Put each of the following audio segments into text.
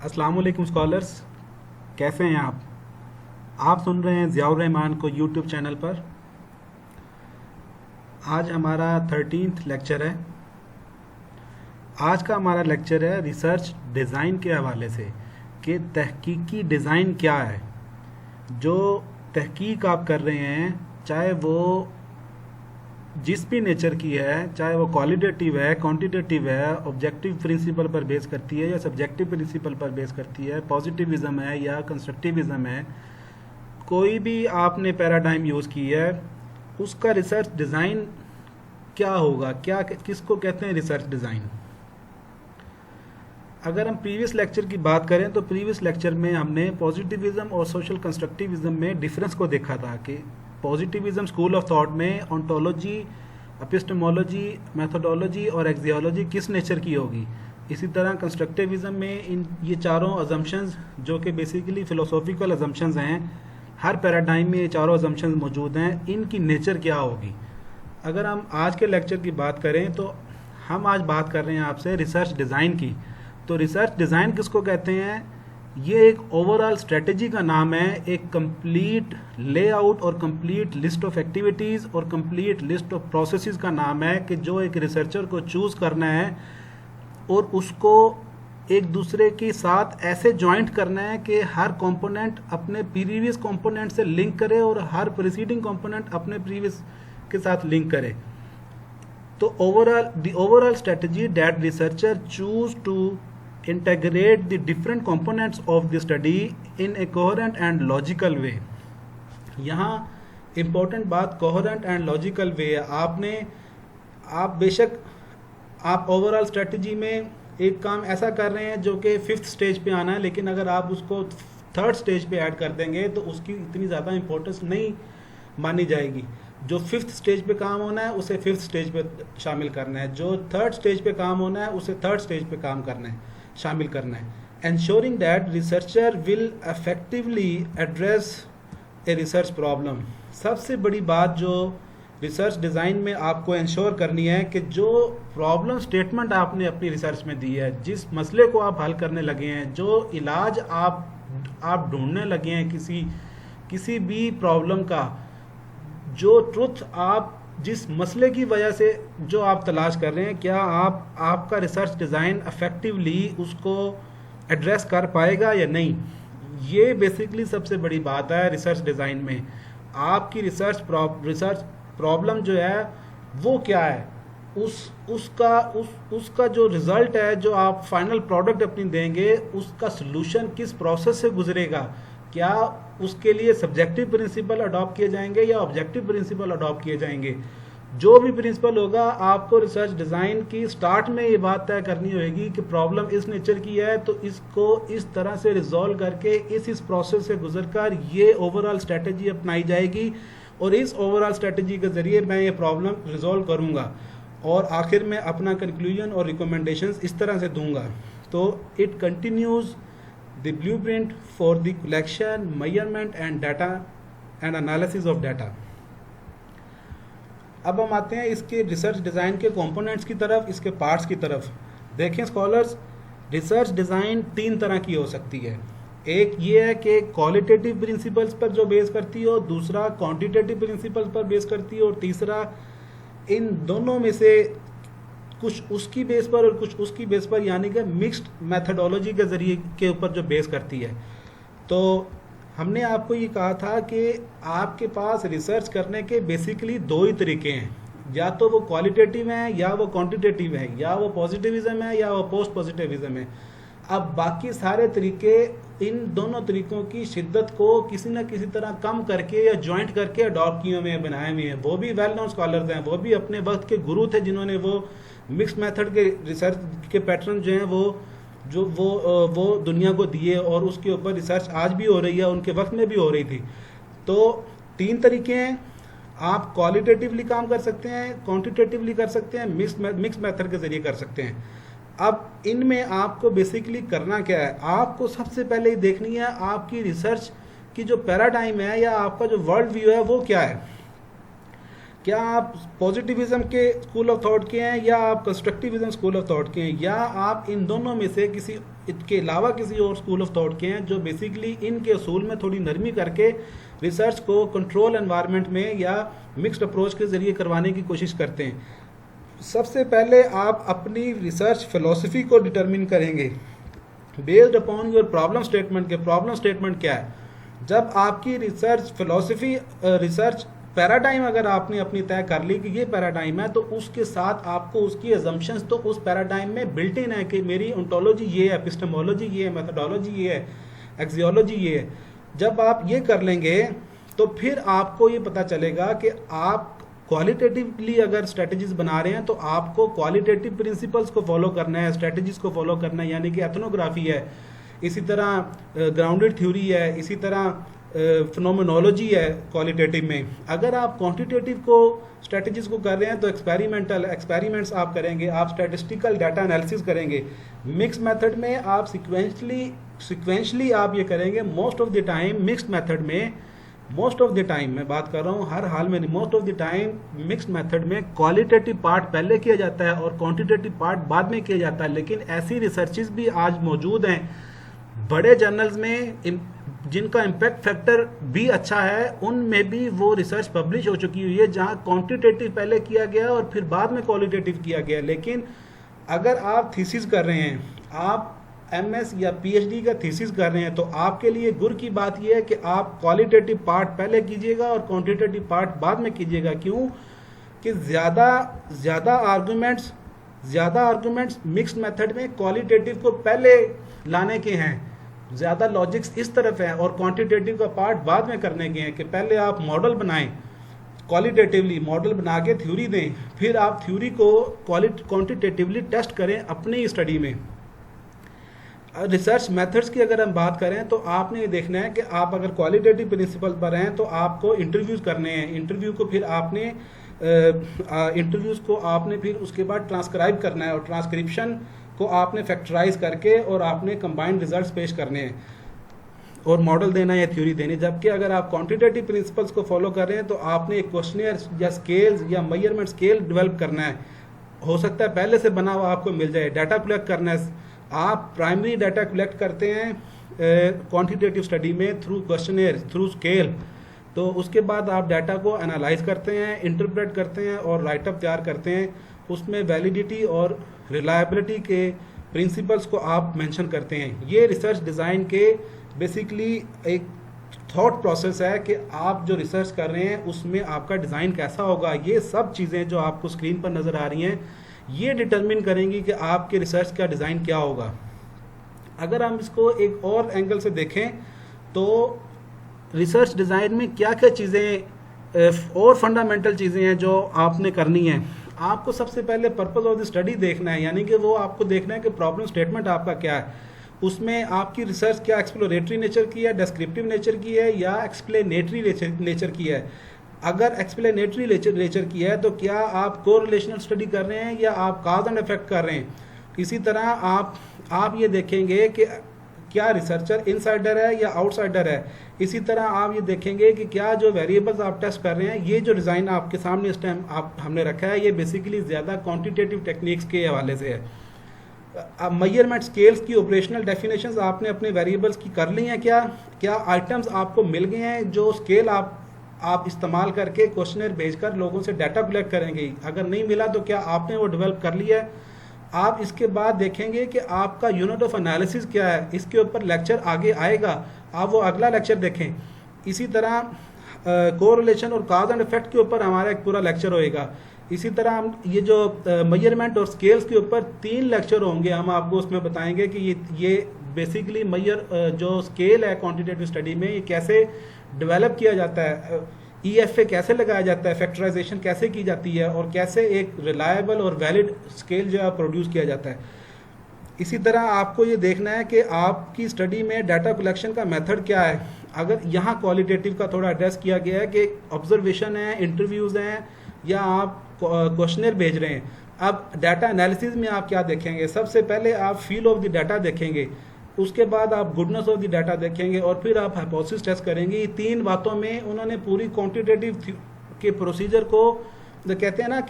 अस्सलाम वालेकुम स्कॉलर्स, कैसे हैं आप सुन रहे हैं ज़ियाउर रहमान को यूट्यूब चैनल पर। आज हमारा 13th लेक्चर है। आज का हमारा लेक्चर है रिसर्च डिज़ाइन के हवाले से कि तहकीकी डिज़ाइन क्या है। जो तहकीक आप कर रहे हैं, चाहे वो जिस भी नेचर की है, चाहे वो क्वालिटेटिव है, क्वांटिटेटिव है, ऑब्जेक्टिव प्रिंसिपल पर बेस करती है या सब्जेक्टिव प्रिंसिपल पर बेस करती है, पॉजिटिविज्म है या कंस्ट्रक्टिविज्म है, कोई भी आपने पैराडाइम यूज़ की है, उसका रिसर्च डिज़ाइन क्या होगा, क्या किसको कहते हैं रिसर्च डिज़ाइन। अगर हम प्रीवियस लेक्चर की बात करें तो प्रीवियस लेक्चर में हमने पॉजिटिविज्म और सोशल कंस्ट्रक्टिविज्म में डिफरेंस को देखा था कि पॉजिटिविज्म स्कूल ऑफ थॉट में ऑन्टोलॉजी, एपिस्टेमोलॉजी, मेथोडोलॉजी और एक्सियोलॉजी किस नेचर की होगी। इसी तरह कंस्ट्रक्टिविज्म में इन ये चारों अजम्पशंस जो कि बेसिकली फ़िलोसॉफिकल अजम्पशंस हैं, हर पैराडाइम में ये चारों अजम्पशंस मौजूद हैं, इनकी नेचर क्या होगी। अगर हम आज के लेक्चर की बात करें तो हम आज बात कर रहे हैं आपसे रिसर्च डिज़ाइन की। तो रिसर्च डिज़ाइन किसको कहते हैं? ये एक ओवरऑल स्ट्रेटजी का नाम है, एक कंप्लीट लेआउट और कंप्लीट लिस्ट ऑफ एक्टिविटीज़ और कंप्लीट लिस्ट ऑफ प्रोसेसेस का नाम है कि जो एक रिसर्चर को चूज़ करना है और उसको एक दूसरे के साथ ऐसे जॉइंट करना है कि हर कंपोनेंट अपने प्रीवियस कंपोनेंट से लिंक करे और हर प्रीसीडिंग कंपोनेंट अपने प्रीवियस के साथ लिंक करे। तो the overall strategy that researcher choose to integrate the different components of the study in a coherent and logical way। यहाँ important बात coherent and logical way है। आप बेशक आप ओवरऑल स्ट्रेटजी में एक काम ऐसा कर रहे हैं जो कि 5th स्टेज पे आना है, लेकिन अगर आप उसको 3rd स्टेज पे ऐड कर देंगे तो उसकी इतनी ज़्यादा इंपॉर्टेंस नहीं मानी जाएगी। जो 5th स्टेज पे काम होना है उसे 5th स्टेज पे शामिल करना है, जो 3rd स्टेज पे काम होना है उसे 3rd स्टेज पे काम करना है, शामिल करना है। ensuring that researcher will effectively address a research problem। सबसे बड़ी बात जो रिसर्च डिज़ाइन में आपको इंश्योर करनी है कि जो प्रॉब्लम स्टेटमेंट आपने अपनी रिसर्च में दी है, जिस मसले को आप हल करने लगे हैं, जो इलाज आप ढूंढने लगे हैं किसी भी प्रॉब्लम का, जो ट्रुथ आप जिस मसले की वजह से जो आप तलाश कर रहे हैं, क्या आपका रिसर्च डिज़ाइन इफेक्टिवली उसको एड्रेस कर पाएगा या नहीं। ये बेसिकली सबसे बड़ी बात है रिसर्च डिज़ाइन में। आपकी रिसर्च प्रॉब्लम जो है वो क्या है, उसका जो रिज़ल्ट है, जो आप फाइनल प्रोडक्ट अपनी देंगे, उसका सलूशन किस प्रोसेस से गुजरेगा। क्या उसके लिए सब्जेक्टिव प्रिंसिपल अडॉप्ट किए जाएंगे या ऑब्जेक्टिव प्रिंसिपल अडॉप्ट किए जाएंगे। जो भी प्रिंसिपल होगा, आपको रिसर्च डिज़ाइन की स्टार्ट में ये बात तय करनी होगी कि प्रॉब्लम इस नेचर की है तो इसको इस तरह से रिजॉल्व करके इस प्रोसेस से गुजरकर ये ओवरऑल स्ट्रेटजी अपनाई जाएगी और इस ओवरऑल स्ट्रेटजी के ज़रिए मैं ये प्रॉब्लम रिजॉल्व करूँगा और आखिर में अपना कंक्लूजन और रिकमेंडेशंस इस तरह से दूंगा। तो it continues the blueprint for the collection, measurement and data and analysis of data। अब हम आते हैं इसके रिसर्च डिज़ाइन के कंपोनेंट्स की तरफ, इसके पार्ट्स की तरफ। देखें स्कॉलर्स, रिसर्च डिज़ाइन 3 तरह की हो सकती है। एक ये है कि क्वालिटेटिव प्रिंसिपल्स पर जो बेस करती हो, दूसरा क्वांटिटेटिव प्रिंसिपल्स पर बेस करती हो और तीसरा इन दोनों में से कुछ उसकी बेस पर और कुछ उसकी बेस पर, यानी कि मिक्स्ड मेथडोलॉजी के ज़रिए के ऊपर जो बेस करती है। तो हमने आपको ये कहा था कि आपके पास रिसर्च करने के बेसिकली 2 ही तरीके हैं, या तो वो क्वालिटेटिव हैं या वो क्वांटिटेटिव हैं, या वो पॉजिटिविज्म है या वो पोस्ट पॉजिटिविज्म है। अब बाकी सारे तरीके, इन दोनों तरीक़ों की शिद्दत को किसी न किसी तरह कम करके या जॉइंट करके अडॉप्ट किए हुए हैं, बनाए हुए हैं। वो भी वेल नोन स्कॉलर्स हैं, वो भी अपने वक्त के गुरु थे जिन्होंने वो मिक्स मेथड के रिसर्च के पैटर्न जो हैं वो दुनिया को दिए और उसके ऊपर रिसर्च आज भी हो रही है, उनके वक्त में भी हो रही थी। तो 3 तरीके हैं, आप क्वालिटेटिवली काम कर सकते हैं, क्वांटिटेटिवली कर सकते हैं, मिक्स मेथड के ज़रिए कर सकते हैं। अब इनमें आपको बेसिकली करना क्या है, आपको सबसे पहले ही देखनी है आपकी रिसर्च की जो पैराडाइम है या आपका जो वर्ल्ड व्यू है वो क्या है। क्या आप पॉजिटिविज्म के स्कूल ऑफ थॉट के हैं या आप कंस्ट्रक्टिविज्म स्कूल ऑफ थॉट के हैं, या आप इन दोनों में से किसी इसके अलावा किसी और स्कूल ऑफ थॉट के हैं जो बेसिकली इनके असूल में थोड़ी नरमी करके रिसर्च को कंट्रोल एनवायरनमेंट में या मिक्स्ड अप्रोच के ज़रिए करवाने की कोशिश करते हैं। सबसे पहले आप अपनी रिसर्च फिलॉसफी को डिटरमिन करेंगे based upon your problem statement के प्रॉब्लम स्टेटमेंट क्या है। जब आपकी रिसर्च फिलॉसफी रिसर्च पैराडाइम अगर आपने अपनी तय कर ली कि ये पैराडाइम है, तो उसके साथ आपको उसकी अजम्पशंस तो उस पैराडाइम में बिल्ट इन है कि मेरी ओंटोलॉजी ये है, एपिस्टेमोलॉजी ये है, मेथोडोलॉजी ये है, एक्सियोलॉजी ये है। जब आप ये कर लेंगे तो फिर आपको ये पता चलेगा कि आप क्वालिटेटिवली अगर स्ट्रेटजीज बना रहे हैं तो आपको क्वालिटेटिव प्रिंसिपल्स को फॉलो करना है, स्ट्रेटजीज को फॉलो करना है, यानी कि एथनोग्राफी है, इसी तरह ग्राउंडेड थ्योरी है, इसी तरह फिनोमेनोलॉजी है क्वालिटेटिव में। अगर आप क्वांटिटेटिव को स्ट्रेटजीज को कर रहे हैं तो एक्सपेरिमेंट्स आप करेंगे, आप स्टैटिस्टिकल डाटा एनालिसिस करेंगे। मिक्स मेथड में आप सिक्वेंशली आप ये करेंगे। Most of the time mixed method में, मोस्ट ऑफ द टाइम मैं बात कर रहा हूँ हर हाल में नहीं, most of the time mixed method में क्वालिटेटिव पार्ट पहले किया जाता है और क्वांटिटेटिव पार्ट बाद में किया जाता है। लेकिन ऐसी रिसर्चेस भी आज मौजूद हैं बड़े जर्नल्स में जिनका इम्पैक्ट फैक्टर भी अच्छा है, उनमें भी वो रिसर्च पब्लिश हो चुकी हुई है जहां क्वांटिटेटिव पहले किया गया और फिर बाद में क्वालिटेटिव किया गया। लेकिन अगर आप थीसिस कर रहे हैं, आप एमएस या पीएचडी का थीसिस कर रहे हैं, तो आपके लिए गुर की बात यह है कि आप क्वालिटेटिव पार्ट पहले कीजिएगा और क्वांटिटेटिव पार्ट बाद में कीजिएगा। क्यों कि ज़्यादा आर्गूमेंट्स मिक्स्ड मेथड में क्वालिटेटिव को पहले लाने के हैं, ज़्यादा लॉजिक्स इस तरफ है और क्वांटिटेटिव का पार्ट बाद में करने के हैं कि पहले आप मॉडल बनाएं, क्वालिटेटिवली मॉडल बना के थ्योरी दें, फिर आप थ्योरी को क्वांटिटेटिवली टेस्ट करें अपनी स्टडी में। रिसर्च मेथड्स की अगर हम बात करें तो आपने ये देखना है कि आप अगर क्वालिटेटिव प्रिंसिपल पर हैं तो आपको इंटरव्यूज़ करने हैं। इंटरव्यू को फिर आपने इंटरव्यूज़ को आपने फिर उसके बाद ट्रांसक्राइब करना है और ट्रांसक्रिप्शन को आपने फैक्टराइज करके और आपने कंबाइंड रिजल्ट्स पेश करने हैं और मॉडल देना या थ्योरी देनी। जबकि अगर आप क्वांटिटेटिव प्रिंसिपल्स को फॉलो कर रहे हैं तो आपने एक क्वेश्चनियर या स्केल्स या मेजरमेंट स्केल डेवलप करना है। हो सकता है पहले से बना हुआ आपको मिल जाए। डाटा कलेक्ट करना है, आप प्राइमरी डाटा कलेक्ट करते हैं क्वांटिटेटिव स्टडी में थ्रू क्वेश्चनियर, थ्रू स्केल। तो उसके बाद आप डाटा को एनालाइज करते हैं, इंटरप्रेट करते हैं और राइटअप तैयार करते हैं। उसमें वैलिडिटी और रिलायबिलिटी के प्रिंसिपल्स को आप मेंशन करते हैं। ये रिसर्च डिज़ाइन के बेसिकली एक थॉट प्रोसेस है कि आप जो रिसर्च कर रहे हैं उसमें आपका डिज़ाइन कैसा होगा। ये सब चीज़ें जो आपको स्क्रीन पर नज़र आ रही हैं ये डिटरमिन करेंगी कि आपके रिसर्च का डिज़ाइन क्या होगा। अगर हम इसको एक और एंगल से देखें तो रिसर्च डिज़ाइन में क्या क्या चीज़ें और फंडामेंटल चीज़ें हैं जो आपने करनी है। आपको सबसे पहले पर्पस ऑफ द स्टडी देखना है, यानी कि वो आपको देखना है कि प्रॉब्लम स्टेटमेंट आपका क्या है। उसमें आपकी रिसर्च क्या एक्सप्लोरेटरी नेचर की है, डिस्क्रिप्टिव नेचर की है या एक्सप्लेनेटरी नेचर की है। अगर एक्सप्लेनेटरी नेचर की है तो क्या आप कोरिलेशनल स्टडी कर रहे हैं या आप कॉज एंड इफेक्ट कर रहे हैं। इसी तरह आप ये देखेंगे कि क्या रिसर्चर इनसाइडर है या आउटसाइडर है। इसी तरह आप ये देखेंगे कि क्या जो वेरिएबल्स आप टेस्ट कर रहे हैं, ये जो डिज़ाइन आपके सामने इस टाइम हमने रखा है ये बेसिकली ज़्यादा क्वांटिटेटिव टेक्निक्स के हवाले से है। मेजरमेंट स्केल्स की ऑपरेशनल डेफिनेशंस आपने अपने वेरिएबल्स की कर ली हैं, क्या आइटम्स आपको मिल गए हैं जो स्केल आप इस्तेमाल करके क्वेश्चनर भेजकर लोगों से डाटा कलेक्ट करेंगे। अगर नहीं मिला तो क्या आपने वो डेवलप कर लिया है। आप इसके बाद देखेंगे कि आपका यूनिट ऑफ एनालिसिस क्या है, इसके ऊपर लेक्चर आगे आएगा, आप वो अगला लेक्चर देखें। इसी तरह कोरिलेशन और कॉज एंड इफेक्ट के ऊपर हमारा एक पूरा लेक्चर होएगा। इसी तरह हम ये जो मेजरमेंट और स्केल्स के ऊपर 3 लेक्चर होंगे, हम आपको उसमें बताएंगे कि ये बेसिकली जो स्केल है क्वांटिटेटिव स्टडी में ये कैसे डेवलप किया जाता है, EFA कैसे लगाया जाता है, फैक्टराइजेशन कैसे की जाती है और कैसे एक रिलायबल और वैलिड स्केल जो है प्रोड्यूस किया जाता है। इसी तरह आपको ये देखना है कि आपकी स्टडी में डाटा कलेक्शन का मेथड क्या है। अगर यहाँ क्वालिटेटिव का थोड़ा एड्रेस किया गया है कि ऑब्जर्वेशन है, इंटरव्यूज़ हैं या आप क्वेश्चनर भेज रहे हैं। अब डाटा एनालिसिस में आप क्या देखेंगे, सबसे पहले आप फील ऑफ द डाटा देखेंगे, उसके बाद आप गुडनेस ऑफ द डाटा देखेंगे और फिर आप हाइपोथेसिस टेस्ट करेंगे। ये 3 बातों में उन्होंने पूरी क्वांटिटेटिव के प्रोसीजर को कहते हैं ना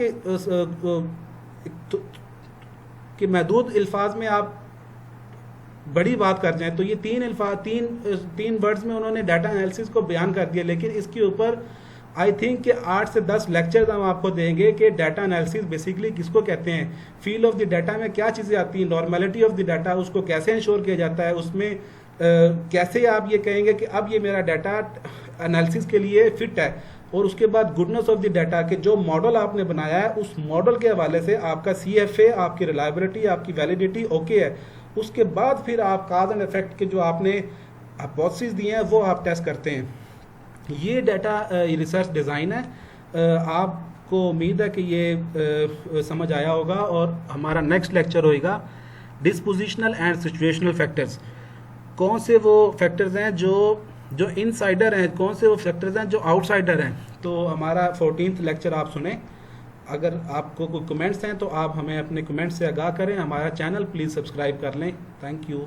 कि महदूद अल्फाज में आप बड़ी बात कर जाएं तो ये तीन वर्ड्स में उन्होंने डाटा एनालिसिस को बयान कर दिया, लेकिन इसके ऊपर आई थिंक कि 8 से 10 लेक्चर्स हम आपको देंगे कि डाटा एनालिसिस बेसिकली किसको कहते हैं, फील्ड ऑफ द डाटा में क्या चीज़ें आती हैं, नॉर्मेलिटी ऑफ द डाटा उसको कैसे इंश्योर किया जाता है, उसमें कैसे आप ये कहेंगे कि अब ये मेरा डाटा एनालिसिस के लिए फिट है, और उसके बाद गुडनेस ऑफ द डाटा के जो मॉडल आपने बनाया है उस मॉडल के हवाले से आपका CFA, आपकी रिलायबिलिटी, आपकी वैलिडिटी ओके है, उसके बाद फिर आप काज एंड इफेक्ट के जो आपने हाइपोथेसिस दिए हैं वो आप टेस्ट करते हैं। ये डाटा रिसर्च डिज़ाइन है। आपको उम्मीद है कि ये समझ आया होगा, और हमारा नेक्स्ट लेक्चर होएगा डिस्पोजिशनल एंड सिचुएशनल फैक्टर्स। कौन से वो फैक्टर्स हैं जो इनसाइडर हैं, कौन से वो फैक्टर्स हैं जो आउटसाइडर हैं। तो हमारा 14th लेक्चर आप सुने। अगर आपको कोई कमेंट्स हैं तो आप हमें अपने कमेंट्स से आगाह करें। हमारा चैनल प्लीज़ सब्सक्राइब कर लें। Thank you.